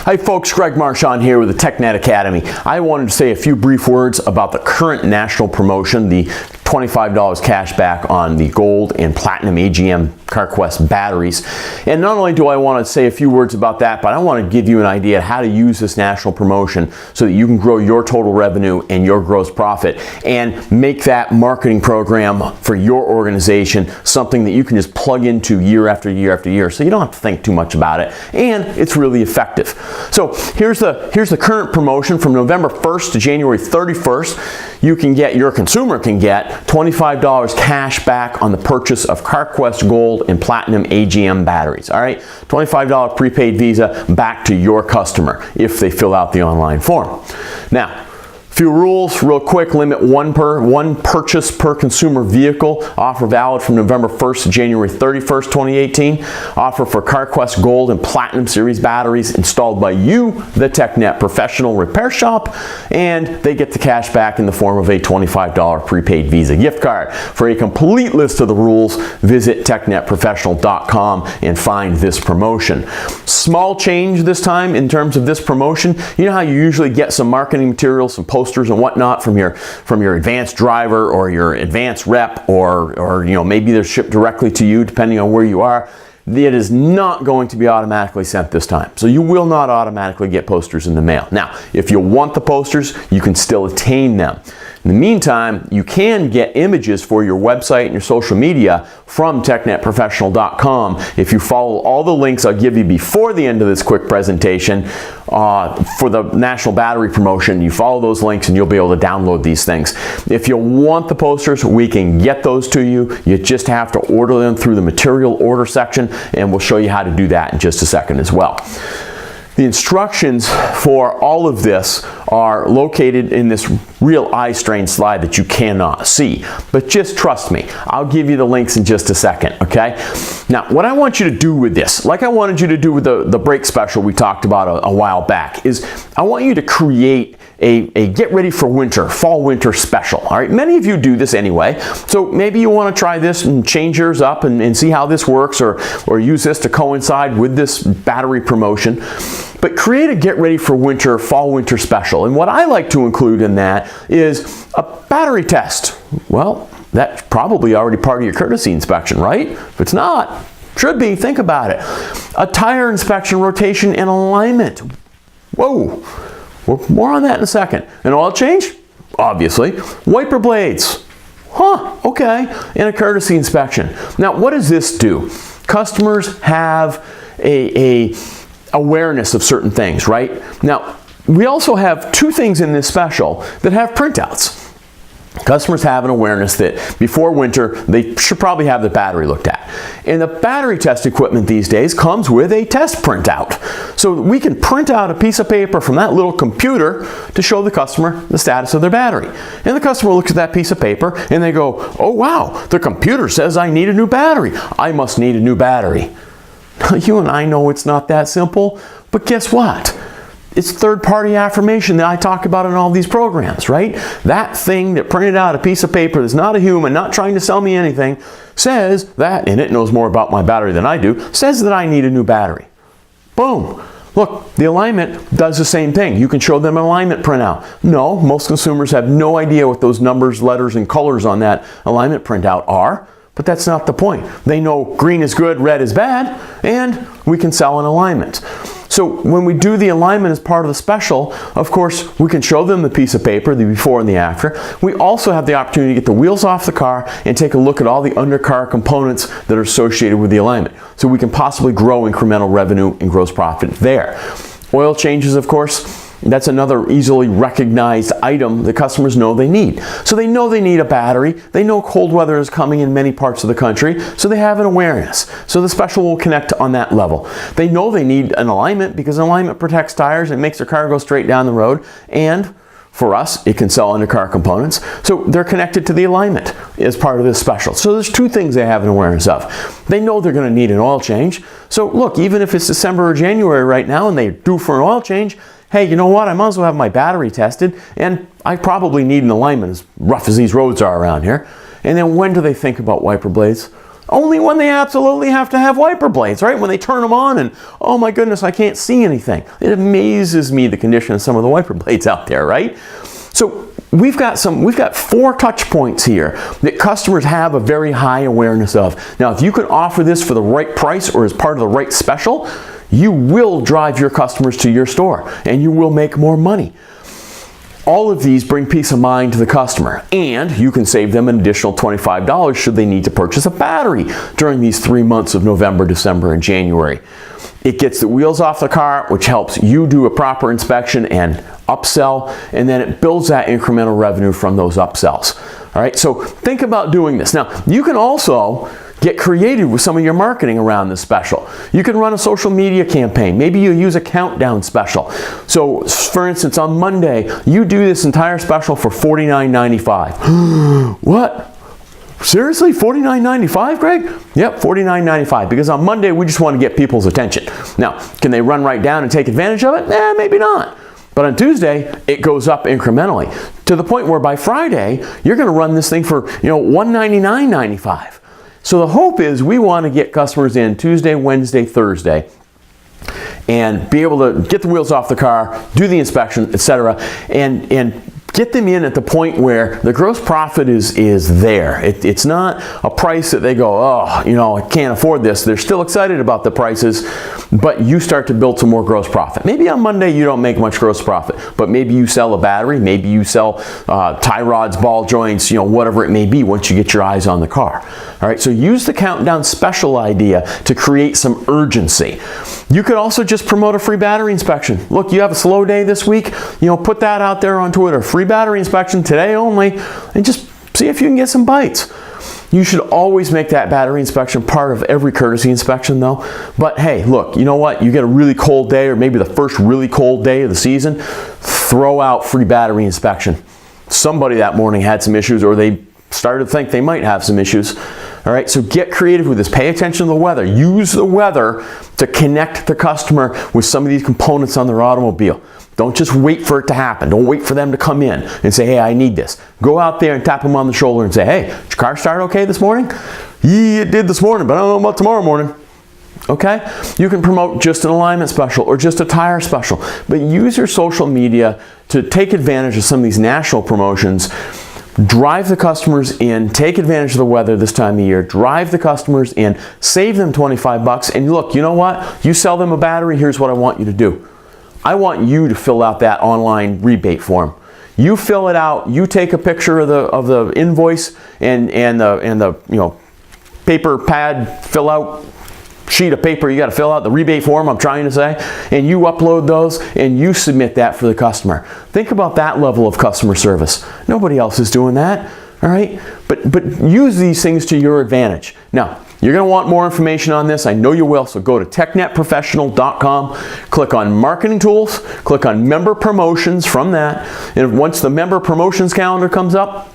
Hi folks, Greg Marchand here with the TechNet Academy. I wanted to say a few brief words about the current national promotion, the $25 cash back on the gold and platinum AGM CarQuest batteries. And not only do I want to say a few words about that, but I want to give you an idea of how to use this national promotion so that you can grow your total revenue and your gross profit and make that marketing program for your organization something that you can just plug into year after year after year, so you don't have to think too much about it, and it's really effective. So here's the current promotion from November 1st to January 31st. Your consumer can get $25 cash back on the purchase of CarQuest Gold and Platinum AGM batteries. All right, $25 prepaid Visa back to your customer if they fill out the online form. Now, few rules real quick. Limit one purchase per consumer vehicle. Offer valid from November 1st to January 31st, 2018. Offer for CarQuest Gold and Platinum Series batteries installed by you, the TechNet Professional Repair Shop, and they get the cash back in the form of a $25 prepaid Visa gift card. For a complete list of the rules, visit technetprofessional.com and find this promotion. Small change this time in terms of this promotion. You know how you usually get some marketing materials, some posters and whatnot from your advanced driver or your advanced rep, or maybe they're shipped directly to you depending on where you are. It is not going to be automatically sent this time. So you will not automatically get posters in the mail. Now, if you want the posters, you can still attain them. In the meantime, you can get images for your website and your social media from technetprofessional.com if you follow all the links I'll give you before the end of this quick presentation for the national battery promotion. You follow those links and you'll be able to download these things. If you want the posters, we can get those to you. You just have to order them through the material order section, and we'll show you how to do that in just a second as well. The instructions for all of this are located in this real eye-strained slide that you cannot see. But just trust me, I'll give you the links in just a second, okay? Now, what I want you to do with this, like I wanted you to do with the break special we talked about a while back, is I want you to create a get ready for winter, fall-winter special. All right, many of you do this anyway, so maybe you want to try this and change yours up and see how this works, or use this to coincide with this battery promotion. But create a get ready for winter, fall-winter special. And what I like to include in that is a battery test. Well, that's probably already part of your courtesy inspection, right? If it's not, should be, think about it. A tire inspection, rotation, and alignment. Whoa. More on that in a second. An oil change? Obviously. Wiper blades. Huh, okay. And a courtesy inspection. Now, what does this do? Customers have a awareness of certain things, right? Now, we also have two things in this special that have printouts. Customers have an awareness that before winter, they should probably have the battery looked at. And the battery test equipment these days comes with a test printout. So we can print out a piece of paper from that little computer to show the customer the status of their battery. And the customer looks at that piece of paper and they go, oh wow, the computer says I need a new battery. I must need a new battery. You and I know it's not that simple, but guess what? It's third-party affirmation that I talk about in all these programs, right? That thing that printed out a piece of paper that's not a human, not trying to sell me anything, says that, and it knows more about my battery than I do, says that I need a new battery. Boom. Look, the alignment does the same thing. You can show them an alignment printout. No, most consumers have no idea what those numbers, letters, and colors on that alignment printout are. But that's not the point. They know green is good, red is bad, and we can sell an alignment. So when we do the alignment as part of the special, of course, we can show them the piece of paper, the before and the after. We also have the opportunity to get the wheels off the car and take a look at all the undercar components that are associated with the alignment. So we can possibly grow incremental revenue and gross profit there. Oil changes, of course. That's another easily recognized item that customers know they need. So they know they need a battery. They know cold weather is coming in many parts of the country, so they have an awareness. So the special will connect on that level. They know they need an alignment because alignment protects tires and makes their car go straight down the road. And for us, it can sell undercar components. So they're connected to the alignment as part of this special. So there's two things they have an awareness of. They know they're going to need an oil change. So look, even if it's December or January right now and they're due for an oil change, hey, you know what? I might as well have my battery tested, and I probably need an alignment as rough as these roads are around here. And then when do they think about wiper blades? Only when they absolutely have to have wiper blades, right? When they turn them on and, oh my goodness, I can't see anything. It amazes me the condition of some of the wiper blades out there, right? So we've got 4 touch points here that customers have a very high awareness of. Now, if you can offer this for the right price or as part of the right special, you will drive your customers to your store and you will make more money. All of these bring peace of mind to the customer, and you can save them an additional $25 should they need to purchase a battery during these 3 months of November, December, and January. It gets the wheels off the car, which helps you do a proper inspection and upsell, and then it builds that incremental revenue from those upsells. All right, so think about doing this. Now, you can also get creative with some of your marketing around this special. You can run a social media campaign. Maybe you use a countdown special. So, for instance, on Monday, you do this entire special for $49.95. What? Seriously? $49.95, Greg? Yep, $49.95. Because on Monday, we just want to get people's attention. Now, can they run right down and take advantage of it? Maybe not. But on Tuesday, it goes up incrementally to the point where by Friday, you're going to run this thing for, $199.95. So the hope is we want to get customers in Tuesday, Wednesday, Thursday, and be able to get the wheels off the car, do the inspection, etc., and get them in at the point where the gross profit is there. It's not a price that they go, oh, I can't afford this. They're still excited about the prices, but you start to build some more gross profit. Maybe on Monday you don't make much gross profit, but maybe you sell a battery, maybe you sell tie rods, ball joints, whatever it may be once you get your eyes on the car. All right, so use the countdown special idea to create some urgency. You could also just promote a free battery inspection. Look, you have a slow day this week, put that out there on Twitter. Free battery inspection today only, and just see if you can get some bites. You should always make that battery inspection part of every courtesy inspection though. But hey, look, you know what? You get a really cold day or maybe the first really cold day of the season, throw out free battery inspection. Somebody that morning had some issues or they started to think they might have some issues. All right, so get creative with this. Pay attention to the weather. Use the weather to connect the customer with some of these components on their automobile. Don't just wait for it to happen. Don't wait for them to come in and say, hey, I need this. Go out there and tap them on the shoulder and say, hey, did your car start okay this morning? Yeah, it did this morning, but I don't know about tomorrow morning. Okay? You can promote just an alignment special or just a tire special, but use your social media to take advantage of some of these national promotions. Drive the customers in, take advantage of the weather this time of year, drive the customers in, save them $25, and look, you know what? You sell them a battery, here's what I want you to do. I want you to fill out that online rebate form. You fill it out, you take a picture of the invoice and the paper pad fill out sheet of paper you got to fill out, the rebate form I'm trying to say, and you upload those and you submit that for the customer. Think about that level of customer service. Nobody else is doing that, all right? But use these things to your advantage. Now, you're going to want more information on this. I know you will, so go to technetprofessional.com, click on Marketing Tools, click on Member Promotions from that, and once the Member Promotions calendar comes up,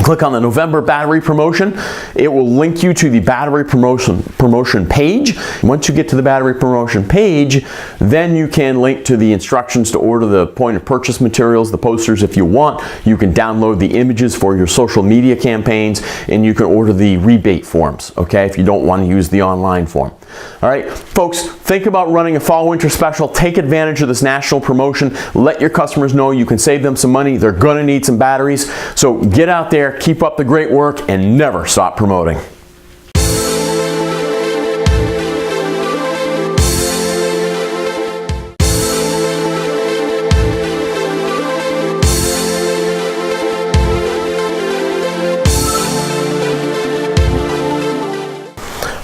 click on the November battery promotion. It will link you to the battery promotion page. Once you get to the battery promotion page, then you can link to the instructions to order the point of purchase materials, the posters if you want. You can download the images for your social media campaigns, and you can order the rebate forms, okay, if you don't want to use the online form. All right, folks, think about running a fall-winter special. Take advantage of this national promotion. Let your customers know you can save them some money. They're going to need some batteries. So get out there, keep up the great work, and never stop promoting.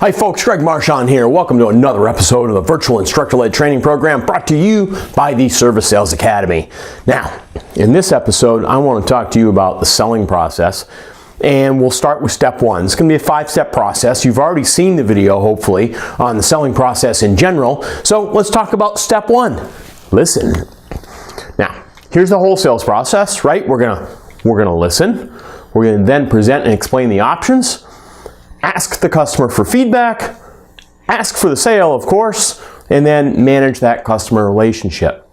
Hi folks, Greg Marchand here. Welcome to another episode of the Virtual Instructor-Led Training Program brought to you by the Service Sales Academy. Now, in this episode, I want to talk to you about the selling process, and we'll start with step one. It's going to be a 5-step process. You've already seen the video, hopefully, on the selling process in general. So let's talk about step one. Listen. Now, here's the whole sales process, right? We're gonna listen. We're going to then present and explain the options. Ask the customer for feedback, ask for the sale, of course, and then manage that customer relationship.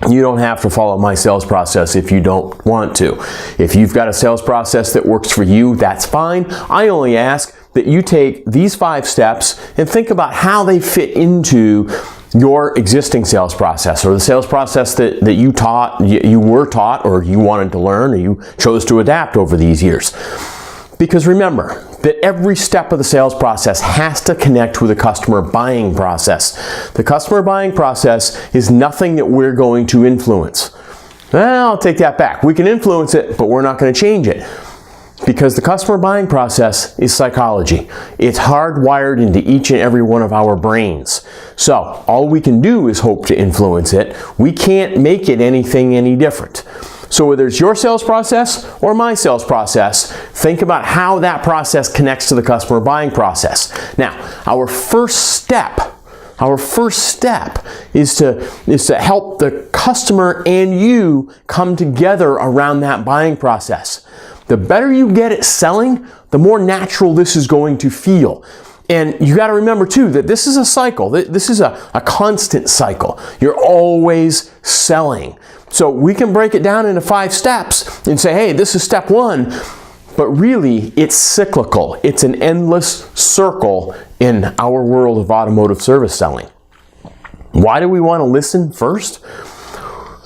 You don't have to follow my sales process if you don't want to. If you've got a sales process that works for you, that's fine. I only ask that you take these 5 steps and think about how they fit into your existing sales process, or the sales process that you were taught, or you wanted to learn, or you chose to adapt over these years. Because remember that every step of the sales process has to connect with the customer buying process. The customer buying process is nothing that we're going to influence. Well, I'll take that back. We can influence it, but we're not going to change it. Because the customer buying process is psychology. It's hardwired into each and every one of our brains. So all we can do is hope to influence it. We can't make it anything any different. So whether it's your sales process or my sales process, think about how that process connects to the customer buying process. Now, our first step is to help the customer and you come together around that buying process. The better you get at selling, the more natural this is going to feel. And you got to remember too that this is a cycle. This is a constant cycle. You're always selling. So we can break it down into 5 steps and say, hey, this is step 1. But really, it's cyclical. It's an endless circle in our world of automotive service selling. Why do we want to listen first?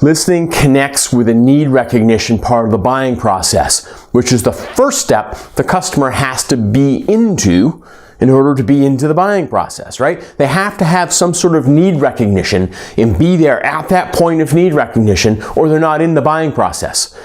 Listening connects with a need recognition part of the buying process, which is the first step the customer has to be into in order to be into the buying process, right? They have to have some sort of need recognition and be there at that point of need recognition, or they're not in the buying process.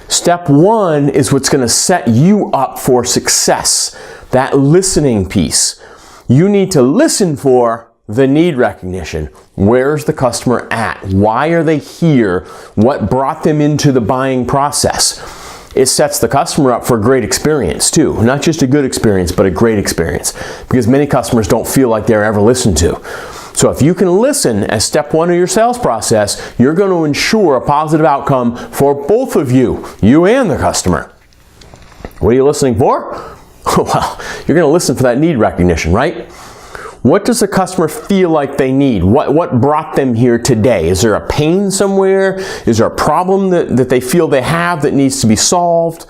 Step 1 is what's going to set you up for success, that listening piece. You need to listen for the need recognition. Where's the customer at? Why are they here? What brought them into the buying process? It sets the customer up for a great experience too. Not just a good experience, but a great experience. Because many customers don't feel like they're ever listened to. So if you can listen as step 1 of your sales process, you're going to ensure a positive outcome for both of you and the customer. What are you listening for? Well, you're going to listen for that need recognition, right? What does the customer feel like they need? What brought them here today? Is there a pain somewhere? Is there a problem that they feel they have that needs to be solved?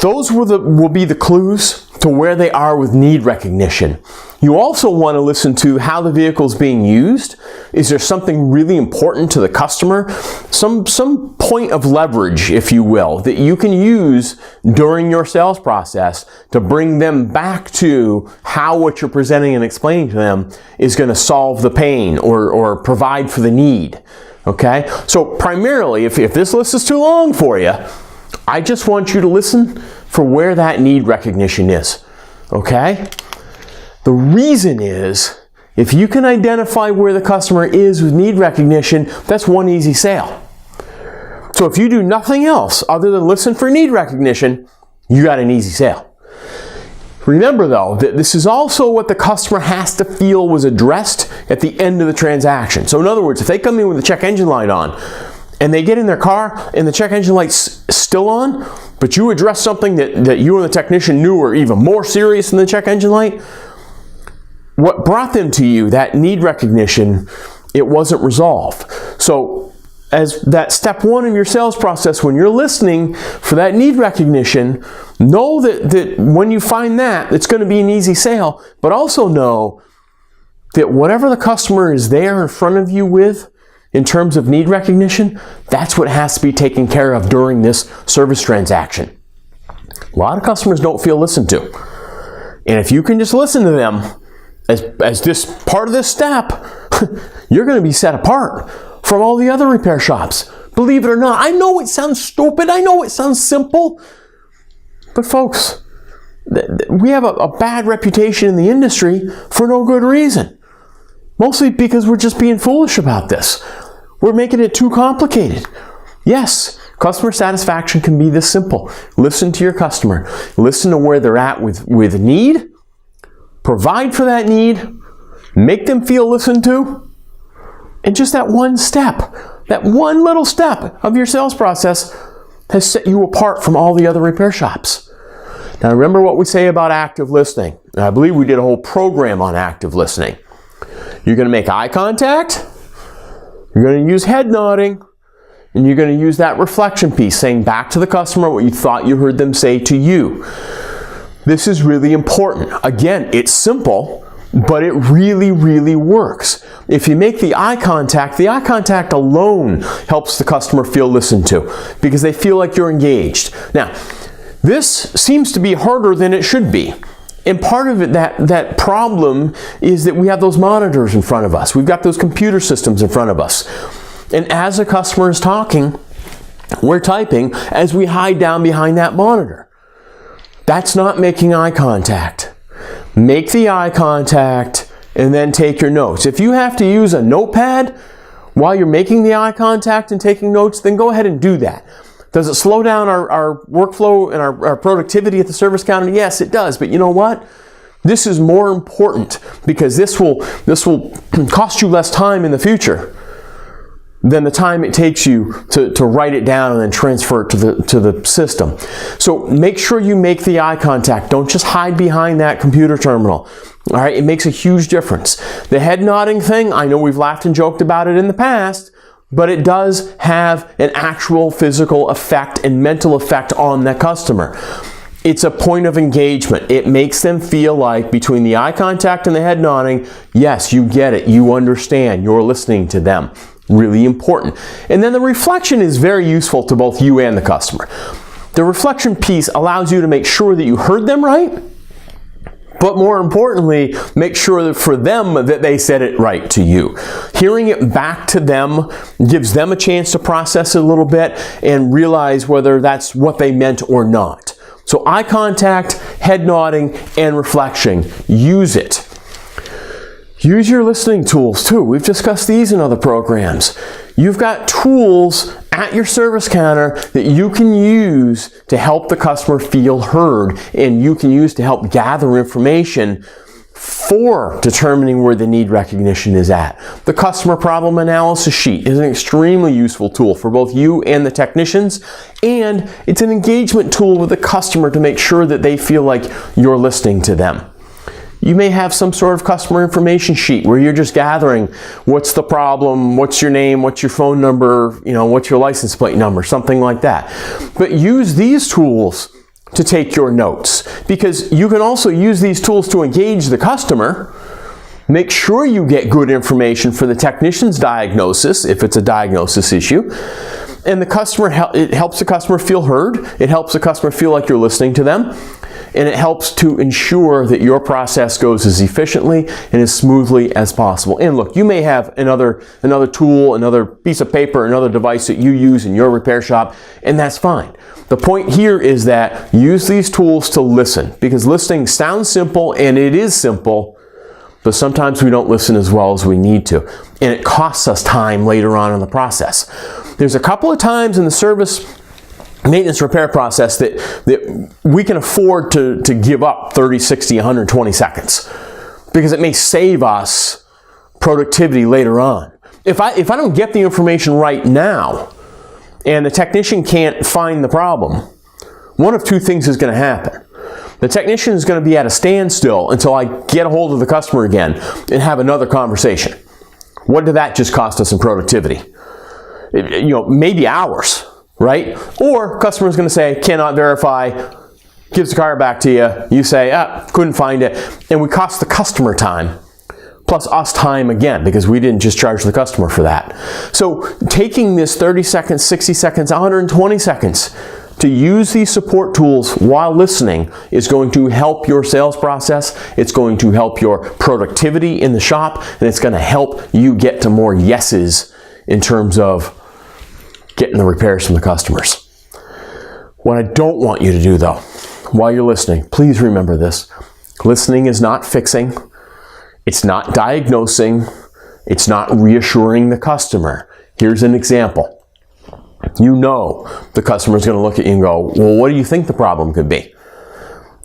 Those will be the clues to where they are with need recognition. You also want to listen to how the vehicle is being used. Is there something really important to the customer? Some point of leverage, if you will, that you can use during your sales process to bring them back to how what you're presenting and explaining to them is going to solve the pain or provide for the need. Okay? So primarily, if this list is too long for you, I just want you to listen for where that need recognition is. Okay? The reason is, if you can identify where the customer is with need recognition, that's one easy sale. So if you do nothing else other than listen for need recognition, you got an easy sale. Remember though, that this is also what the customer has to feel was addressed at the end of the transaction. So in other words, if they come in with the check engine light on, and they get in their car and the check engine light's still on, but you address something that you and the technician knew were even more serious than the check engine light, what brought them to you, that need recognition, it wasn't resolved. So as that step 1 in your sales process, when you're listening for that need recognition, know that when you find that, it's going to be an easy sale, but also know that whatever the customer is there in front of you with, in terms of need recognition, that's what has to be taken care of during this service transaction. A lot of customers don't feel listened to. And if you can just listen to them as this part of this step, you're going to be set apart from all the other repair shops. Believe it or not, I know it sounds stupid, I know it sounds simple, but folks, we have a bad reputation in the industry for no good reason. Mostly because we're just being foolish about this. We're making it too complicated. Yes, customer satisfaction can be this simple. Listen to your customer. Listen to where they're at with need. Provide for that need. Make them feel listened to. And just that one step, that one little step of your sales process has set you apart from all the other repair shops. Now remember what we say about active listening. I believe we did a whole program on active listening. You're going to make eye contact, you're going to use head nodding, and you're going to use that reflection piece, saying back to the customer what you thought you heard them say to you. This is really important. Again, it's simple, but it really, really works. If you make the eye contact alone helps the customer feel listened to because they feel like you're engaged. Now, this seems to be harder than it should be. And part of it, that problem is that we have those monitors in front of us. We've got those computer systems in front of us. And as a customer is talking, we're typing as we hide down behind that monitor. That's not making eye contact. Make the eye contact and then take your notes. If you have to use a notepad while you're making the eye contact and taking notes, then go ahead and do that. Does it slow down our workflow and our productivity at the service counter? Yes, it does. But you know what? This is more important because this will cost you less time in the future than the time it takes you to write it down and then transfer it to the system. So make sure you make the eye contact. Don't just hide behind that computer terminal. All right, it makes a huge difference. The head nodding thing, I know we've laughed and joked about it in the past, but it does have an actual physical effect and mental effect on the customer. It's a point of engagement. It makes them feel like between the eye contact and the head nodding, yes, you get it, you understand, you're listening to them. Really important. And then the reflection is very useful to both you and the customer. The reflection piece allows you to make sure that you heard them right, but more importantly, make sure that for them that they said it right to you. Hearing it back to them gives them a chance to process it a little bit and realize whether that's what they meant or not. So eye contact, head nodding, and reflection. Use it. Use your listening tools too. We've discussed these in other programs. You've got tools at your service counter that you can use to help the customer feel heard, and you can use to help gather information for determining where the need recognition is at. The customer problem analysis sheet is an extremely useful tool for both you and the technicians, and it's an engagement tool with the customer to make sure that they feel like you're listening to them. You may have some sort of customer information sheet where you're just gathering what's the problem, what's your name, what's your phone number, what's your license plate number, something like that. But use these tools to take your notes, because you can also use these tools to engage the customer. Make sure you get good information for the technician's diagnosis if it's a diagnosis issue. And it helps the customer feel heard. It helps the customer feel like you're listening to them. And it helps to ensure that your process goes as efficiently and as smoothly as possible. And look, you may have another tool, another piece of paper, another device that you use in your repair shop, and that's fine. The point here is that use these tools to listen, because listening sounds simple, and it is simple, but sometimes we don't listen as well as we need to. And it costs us time later on in the process. There's a couple of times in the service maintenance repair process that we can afford to give up 30, 60, 120 seconds because it may save us productivity later on. If I don't get the information right now and the technician can't find the problem, one of two things is going to happen. The technician is going to be at a standstill until I get a hold of the customer again and have another conversation. What did that just cost us in productivity? Maybe hours. Right? Or customer's going to say, cannot verify, gives the car back to you. You say, couldn't find it. And we cost the customer time, plus us time again, because we didn't just charge the customer for that. So taking this 30 seconds, 60 seconds, 120 seconds to use these support tools while listening is going to help your sales process. It's going to help your productivity in the shop, and it's going to help you get to more yeses in terms of getting the repairs from the customers. What I don't want you to do though, while you're listening, please remember this. Listening is not fixing. It's not diagnosing. It's not reassuring the customer. Here's an example. The customer is going to look at you and go, well, what do you think the problem could be?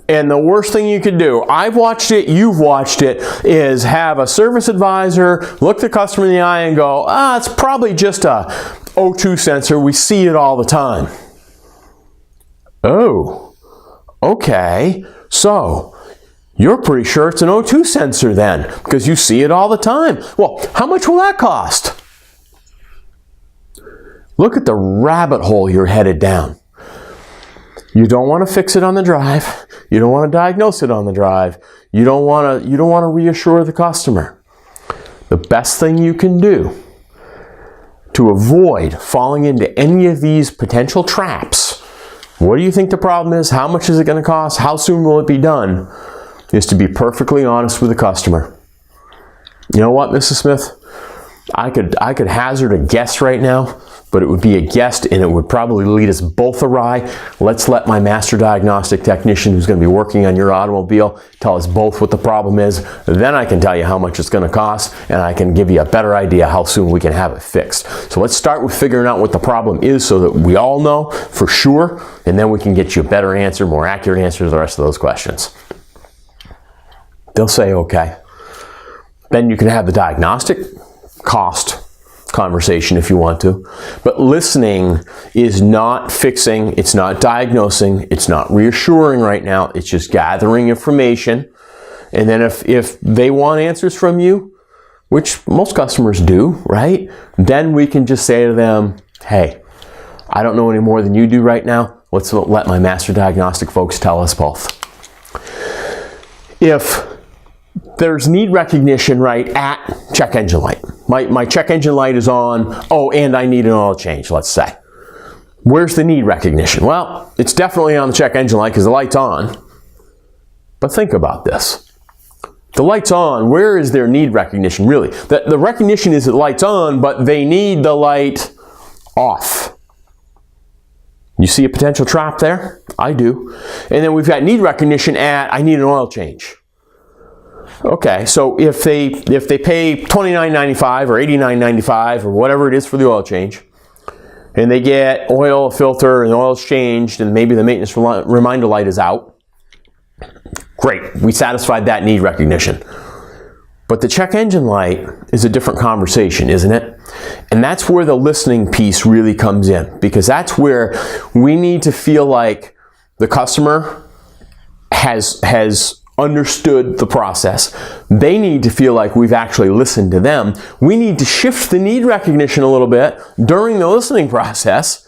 And the worst thing you could do, I've watched it, you've watched it, is have a service advisor look the customer in the eye and go, it's probably just a O2 sensor. We see it all the time. Oh, okay. So you're pretty sure it's an O2 sensor then, because you see it all the time. Well, how much will that cost? Look at the rabbit hole you're headed down. You don't want to fix it on the drive. You don't want to diagnose it on the drive. You don't want to reassure the customer. The best thing you can do to avoid falling into any of these potential traps, what do you think the problem is? How much is it going to cost? How soon will it be done? Is to be perfectly honest with the customer. You know what, Mrs. Smith? I could hazard a guess right now, but it would be a guess and it would probably lead us both awry. Let's let my master diagnostic technician who's going to be working on your automobile tell us both what the problem is. Then I can tell you how much it's going to cost, and I can give you a better idea how soon we can have it fixed. So let's start with figuring out what the problem is so that we all know for sure, and then we can get you a better answer, more accurate answer to the rest of those questions. They'll say, okay. Then you can have the diagnostic cost conversation if you want to. But listening is not fixing, it's not diagnosing, it's not reassuring right now. It's just gathering information. And then if they want answers from you, which most customers do, right? Then we can just say to them, hey, I don't know any more than you do right now. Let's let my master diagnostic folks tell us both. If there's need recognition right at check engine light. My check engine light is on, oh, and I need an oil change, let's say. Where's the need recognition? Well, it's definitely on the check engine light because the light's on. But think about this. The light's on, where is their need recognition really? The recognition is that the light's on, but they need the light off. You see a potential trap there? I do. And then we've got need recognition at, I need an oil change. Okay, so if they pay $29.95 or $89.95 or whatever it is for the oil change, and they get oil, filter, and the oil's changed, and maybe the maintenance reminder light is out, great, we satisfied that need recognition. But the check engine light is a different conversation, isn't it? And that's where the listening piece really comes in, because that's where we need to feel like the customer has understood the process. They need to feel like we've actually listened to them. We need to shift the need recognition a little bit during the listening process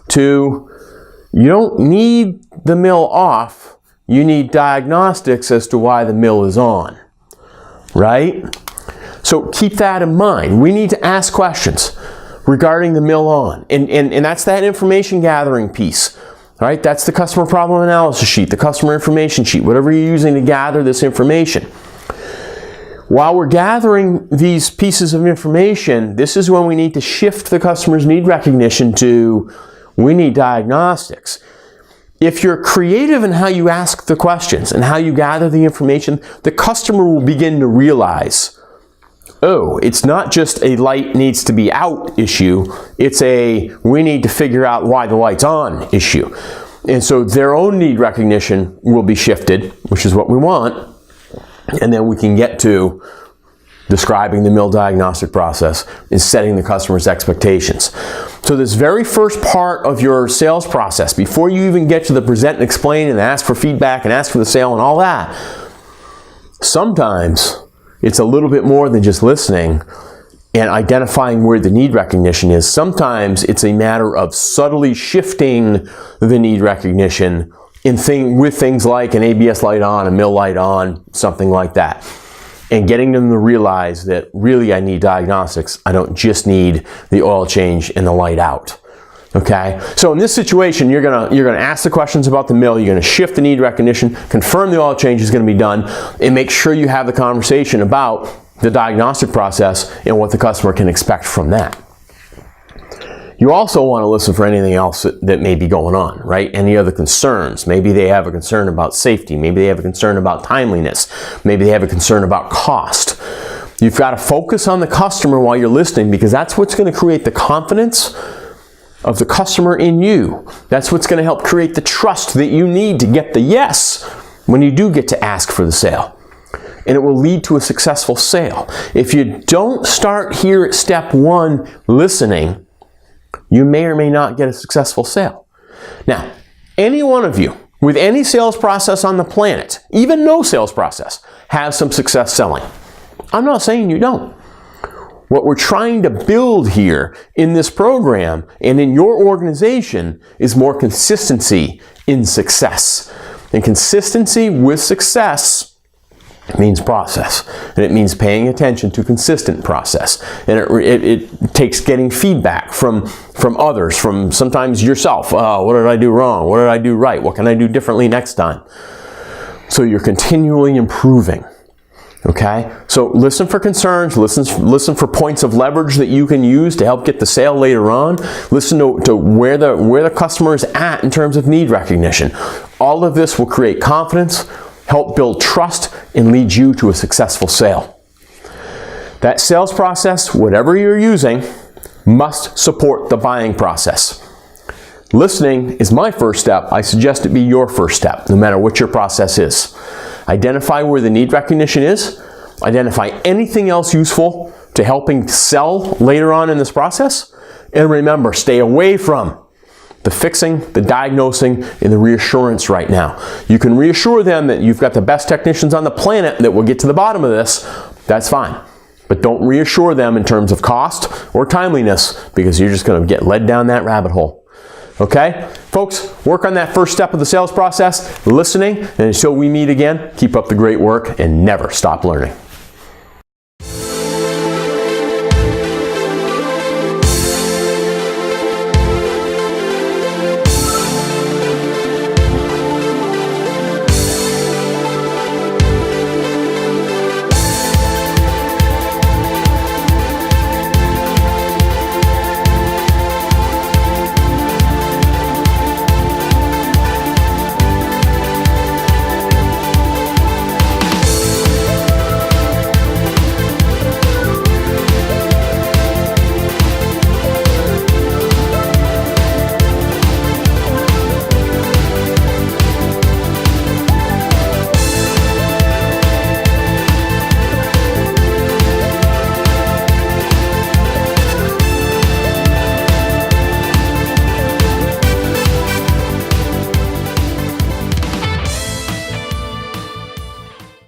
to, you don't need the mill off, you need diagnostics as to why the mill is on, right? So keep that in mind. We need to ask questions regarding the mill on, and that's that information gathering piece. All right, that's the customer problem analysis sheet, the customer information sheet, whatever you're using to gather this information. While we're gathering these pieces of information, this is when we need to shift the customer's need recognition to, we need diagnostics. If you're creative in how you ask the questions and how you gather the information, the customer will begin to realize, oh, it's not just a light needs to be out issue, it's a we need to figure out why the light's on issue. And so their own need recognition will be shifted, which is what we want, and then we can get to describing the mill diagnostic process and setting the customer's expectations. So this very first part of your sales process, before you even get to the present and explain and ask for feedback and ask for the sale and all that, sometimes it's a little bit more than just listening and identifying where the need recognition is. Sometimes it's a matter of subtly shifting the need recognition with things like an ABS light on, a mill light on, something like that. And getting them to realize that really I need diagnostics. I don't just need the oil change and the light out. Okay, so in this situation, you're gonna ask the questions about the mill, you're gonna shift the need recognition, confirm the oil change is gonna be done, and make sure you have the conversation about the diagnostic process and what the customer can expect from that. You also want to listen for anything else that may be going on, right? Any other concerns. Maybe they have a concern about safety, maybe they have a concern about timeliness, maybe they have a concern about cost. You've got to focus on the customer while you're listening, because that's what's going to create the confidence of the customer in you. That's what's going to help create the trust that you need to get the yes when you do get to ask for the sale. And it will lead to a successful sale. If you don't start here at step one, listening, you may or may not get a successful sale. Now, any one of you with any sales process on the planet, even no sales process, has some success selling. I'm not saying you don't. What we're trying to build here in this program and in your organization is more consistency in success. And consistency with success means process, and it means paying attention to consistent process. And it takes getting feedback from others, from sometimes yourself. Oh, what did I do wrong? What did I do right? What can I do differently next time? So you're continually improving. Okay? So listen for concerns, listen for points of leverage that you can use to help get the sale later on. Listen to where the customer is at in terms of need recognition. All of this will create confidence, help build trust, and lead you to a successful sale. That sales process, whatever you're using, must support the buying process. Listening is my first step. I suggest it be your first step, no matter what your process is. Identify where the need recognition is. Identify anything else useful to helping sell later on in this process. And remember, stay away from the fixing, the diagnosing, and the reassurance right now. You can reassure them that you've got the best technicians on the planet that will get to the bottom of this. That's fine. But don't reassure them in terms of cost or timeliness, because you're just going to get led down that rabbit hole. Okay? Folks, work on that first step of the sales process, listening, and until we meet again, keep up the great work and never stop learning.